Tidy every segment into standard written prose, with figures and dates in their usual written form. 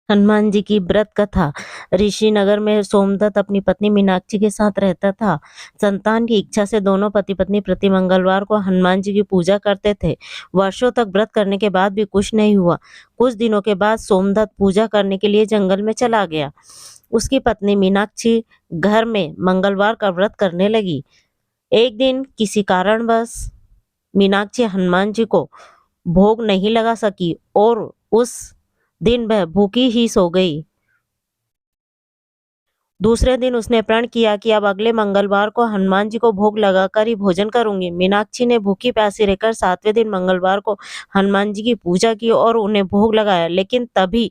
हनुमान जी की व्रत कथा। ऋषिनगर में सोमदत्त अपनी पत्नी मीनाक्षी के साथ रहता था। संतान की इच्छा से दोनों पति पत्नी प्रति मंगलवार को हनुमान जी की पूजा करते थे। वर्षों तक व्रत करने के बाद भी कुछ नहीं हुआ। कुछ दिनों के बाद सोमदत्त पूजा करने के लिए जंगल में चला गया। उसकी पत्नी मीनाक्षी घर में मंगलवार का व्रत करने लगी। एक दिन किसी कारणवश मीनाक्षी हनुमान जी को भोग नहीं लगा सकी और उस दिन वह भूखी ही सो गई। दूसरे दिन उसने प्रण किया कि अब अगले मंगलवार को हनुमान जी को भोग लगाकर ही भोजन करूंगी। मीनाक्षी ने भूखी प्यासी रहकर 7वें दिन मंगलवार को हनुमान जी की पूजा की और उन्हें भोग लगाया, लेकिन तभी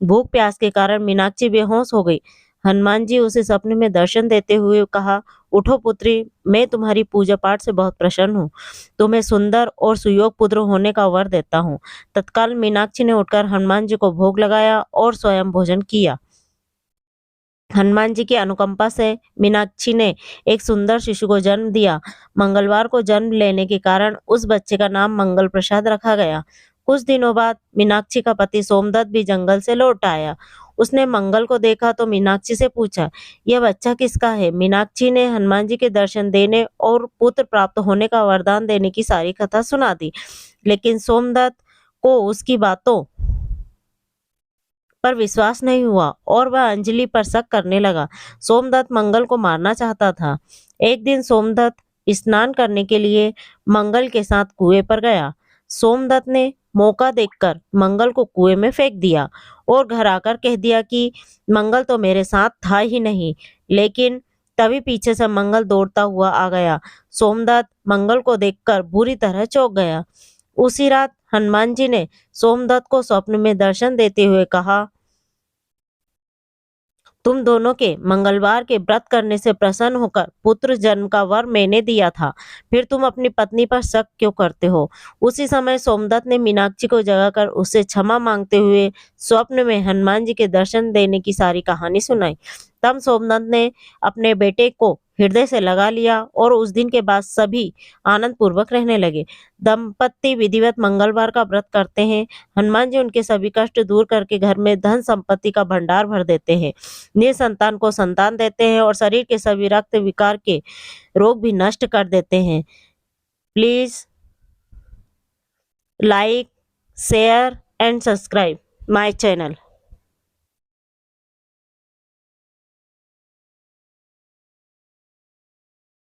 भूख प्यास के कारण मीनाक्षी बेहोश हो गई। हनुमान जी उसे सपने में दर्शन देते हुए कहा, उठो पुत्री, मैं तुम्हारी पूजा पाठ से बहुत प्रसन्न हूँ। तुम्हें सुंदर और सुयोग पुत्र होने का वर देता हूँ। तत्काल मीनाक्षी ने उठकर हनुमान जी को भोग लगाया और स्वयं भोजन किया। हनुमान जी की अनुकंपा से मीनाक्षी ने एक सुंदर शिशु को जन्म दिया। मंगलवार को जन्म लेने के कारण उस बच्चे का नाम मंगल प्रसाद रखा गया। कुछ दिनों बाद मीनाक्षी का पति सोमदत्त भी जंगल से लौट आया। उसने मंगल को देखा तो मीनाक्षी से पूछा, यह बच्चा किसका है? मीनाक्षी ने हनुमान जी के दर्शन देने और पुत्र प्राप्त होने का वरदान देने की सारी कथा सुना दी, लेकिन सोमदत्त को उसकी बातों पर विश्वास नहीं हुआ और वह अंजलि पर शक करने लगा। सोमदत्त मंगल को मारना चाहता था। एक दिन सोमदत्त स्नान करने के लिए मंगल के साथ कुएं पर गया। सोमदत्त ने मौका देखकर मंगल को कुएं में फेंक दिया और घर आकर कह दिया कि मंगल तो मेरे साथ था ही नहीं। लेकिन तभी पीछे से मंगल दौड़ता हुआ आ गया। सोमदत्त मंगल को देखकर बुरी तरह चौंक गया। उसी रात हनुमान जी ने सोमदत्त को स्वप्न में दर्शन देते हुए कहा, तुम दोनों के मंगलवार के व्रत करने से प्रसन्न होकर पुत्र जन्म का वर मैंने दिया था, फिर तुम अपनी पत्नी पर शक क्यों करते हो? उसी समय सोमदत्त ने मीनाक्षी को जगाकर उससे क्षमा मांगते हुए स्वप्न में हनुमान जी के दर्शन देने की सारी कहानी सुनाई। तब सोमदत्त ने अपने बेटे को हृदय से लगा लिया और उस दिन के बाद सभी आनंद पूर्वक रहने लगे। दंपत्ति विधिवत मंगलवार का व्रत करते हैं। हनुमान जी उनके सभी कष्ट दूर करके घर में धन संपत्ति का भंडार भर देते हैं, निसंतान को संतान देते हैं और शरीर के सभी रक्त विकार के रोग भी नष्ट कर देते हैं। Please like, share and subscribe my channel.